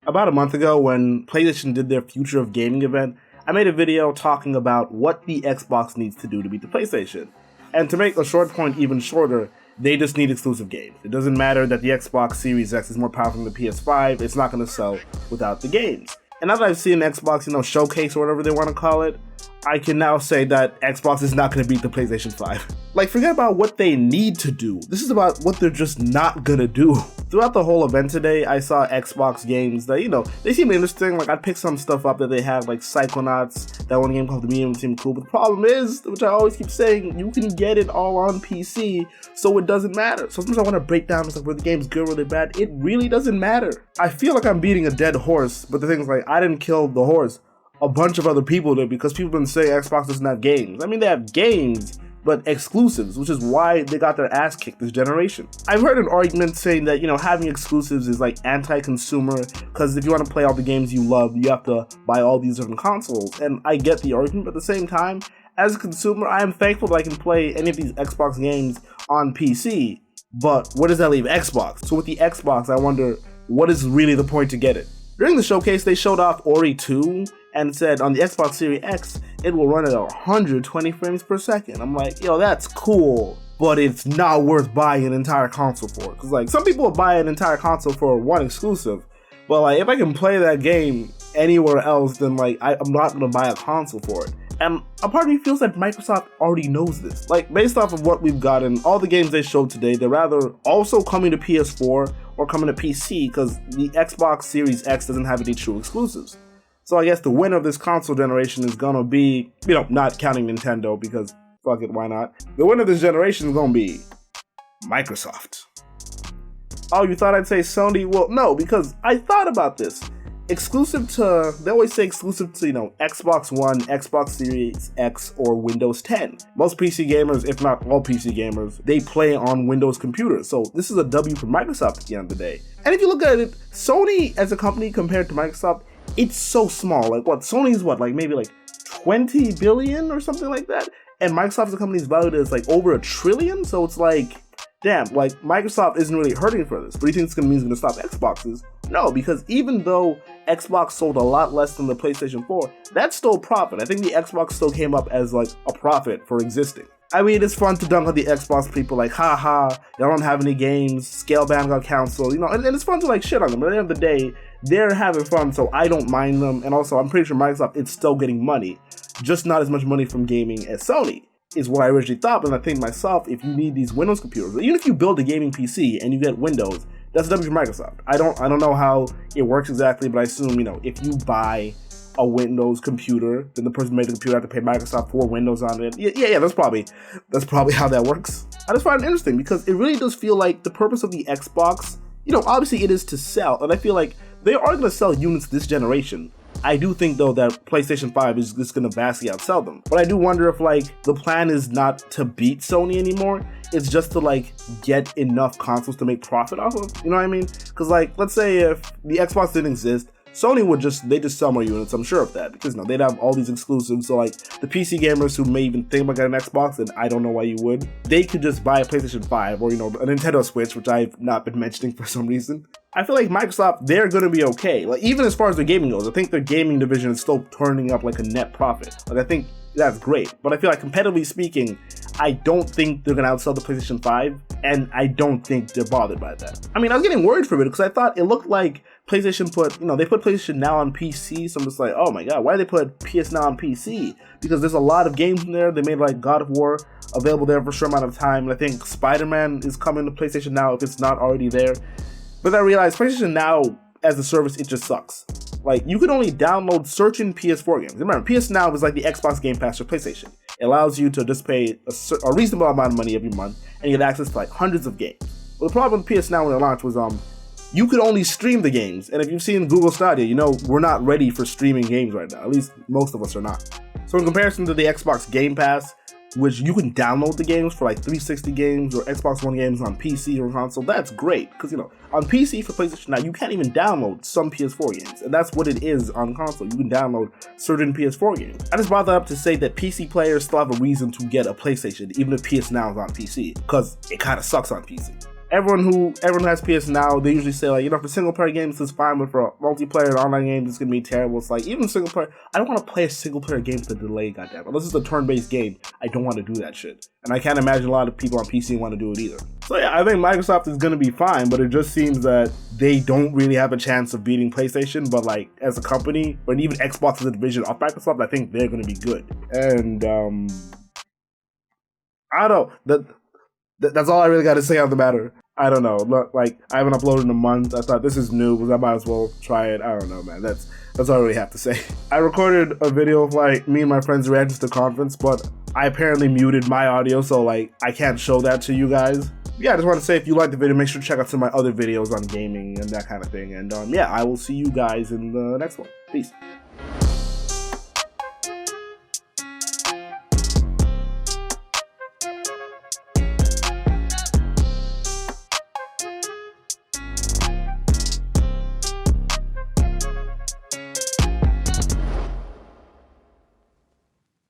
About a month ago, when PlayStation did their Future of Gaming event, I made a video talking about what the Xbox needs to do to beat the PlayStation. And to make a short point even shorter, they just need exclusive games. It doesn't matter that the Xbox Series X is more powerful than the PS5, it's not going to sell without the games. And now that I've seen Xbox, showcase or whatever they want to call it, I can now say that Xbox is not going to beat the PlayStation 5. Like, forget about what they need to do. This is about what they're just not going to do. Throughout the whole event today, I saw Xbox games that, they seem interesting. Like, I picked some stuff up that they have, like Psychonauts, that one game called The Medium seemed cool. But the problem is, which I always keep saying, you can get it all on PC, so it doesn't matter. Sometimes I want to break down, like, where the game's good or they're bad. It really doesn't matter. I feel like I'm beating a dead horse, but the thing is, like, I didn't kill the horse. A bunch of other people did, because people have been saying Xbox doesn't have games. I mean, they have games, but exclusives, which is why they got their ass kicked this generation. I've heard an argument saying that, having exclusives is like anti-consumer, because if you want to play all the games you love, you have to buy all these different consoles. And I get the argument, but at the same time, as a consumer, I am thankful that I can play any of these Xbox games on PC, but where does that leave Xbox? So with the Xbox, I wonder, what is really the point to get it? During the showcase, they showed off Ori 2, and said on the Xbox Series X, it will run at 120 frames per second. I'm like, that's cool, but it's not worth buying an entire console for. Because, like, some people will buy an entire console for one exclusive, but, like, if I can play that game anywhere else, then, like, I'm not going to buy a console for it. And a part of me feels like Microsoft already knows this. Like, based off of what we've gotten, all the games they showed today, they're rather also coming to PS4 or coming to PC, because the Xbox Series X doesn't have any true exclusives. So I guess the winner of this console generation is gonna be, not counting Nintendo, because fuck it, why not? The winner of this generation is gonna be Microsoft. Oh, you thought I'd say Sony? Well, no, because I thought about this. They always say exclusive to, Xbox One, Xbox Series X, or Windows 10. Most PC gamers, if not all PC gamers, they play on Windows computers. So this is a W for Microsoft at the end of the day. And if you look at it, Sony as a company compared to Microsoft, it's so small. Like, Sony's maybe 20 billion or something like that? And Microsoft as a company is valued as over $1 trillion? So it's like, damn, Microsoft isn't really hurting for this. But do you think it's going to stop Xboxes? No, because even though Xbox sold a lot less than the PlayStation 4, that's still profit. I think the Xbox still came up as a profit for existing. I mean, it's fun to dunk on the Xbox people, haha, y'all don't have any games, Scalebound got canceled, and it's fun to shit on them. But at the end of the day, they're having fun, so I don't mind them. And also, I'm pretty sure Microsoft is still getting money, just not as much money from gaming as Sony, is what I originally thought. But I think myself, if you need these Windows computers, even if you build a gaming PC and you get Windows, that's W for Microsoft. I don't know how it works exactly, but I assume, if you buy a Windows computer, then the person who made the computer have to pay Microsoft for Windows on it. Yeah, that's probably how that works. I just find it interesting because it really does feel like the purpose of the Xbox, obviously it is to sell, and I feel like they are going to sell units this generation. I do think, though, that PlayStation 5 is just going to vastly outsell them. But I do wonder if, the plan is not to beat Sony anymore. It's just to, get enough consoles to make profit off of. You know what I mean? Because, let's say if the Xbox didn't exist, Sony would just sell more units, I'm sure of that, because they'd have all these exclusives. So the PC gamers who may even think about getting an Xbox, and I don't know why you would, they could just buy a PlayStation 5 or a Nintendo Switch, which I've not been mentioning for some reason. I feel like Microsoft, they're gonna be okay. Even as far as their gaming goes, I think their gaming division is still turning up a net profit. I think that's great. But I feel like competitively speaking, I don't think they're gonna outsell the PlayStation 5, and I don't think they're bothered by that. I mean, I was getting worried for a bit because I thought it looked like PlayStation they put PlayStation Now on PC, so I'm just like, oh my god, why did they put PS Now on PC? Because there's a lot of games in there. They made God of War available there for a short amount of time, and I think Spider-Man is coming to PlayStation Now if it's not already there. But then I realized PlayStation Now as a service, it just sucks. You can only download certain PS4 games. Remember, PS Now is like the Xbox Game Pass for PlayStation. It allows you to just pay a reasonable amount of money every month, and you get access to hundreds of games. But the problem with PS Now when it launched was you could only stream the games. And if you've seen Google Stadia, we're not ready for streaming games right now. At least most of us are not. So in comparison to the Xbox Game Pass, which you can download the games for 360 games or Xbox One games on PC or console, that's great. Because, on PC for PlayStation Now, you can't even download some PS4 games. And that's what it is on console. You can download certain PS4 games. I just brought that up to say that PC players still have a reason to get a PlayStation, even if PS Now is on PC. Because it kind of sucks on PC. everyone who has PS now, they usually say like, for single player games it's fine, but for multiplayer and online games it's gonna be terrible. It's like, even single player, I don't want to play a single player game with a delay, goddamn. Unless it's a turn-based game, I don't want to do that shit. And I can't imagine a lot of people on PC want to do it either. So yeah, I think Microsoft is gonna be fine, but it just seems that they don't really have a chance of beating PlayStation, but like as a company, or even Xbox as a division of Microsoft, I think they're gonna be good. And I don't know. That's all I really got to say on the matter. I don't know. Look, like, I haven't uploaded in a month. I thought this is new, but I might as well try it. I don't know, man. That's all I really have to say. I recorded a video of like me and my friends reacting to the conference, but I apparently muted my audio, so like I can't show that to you guys. Yeah, I just want to say, if you liked the video, make sure to check out some of my other videos on gaming and that kind of thing. And yeah, I will see you guys in the next one. Peace.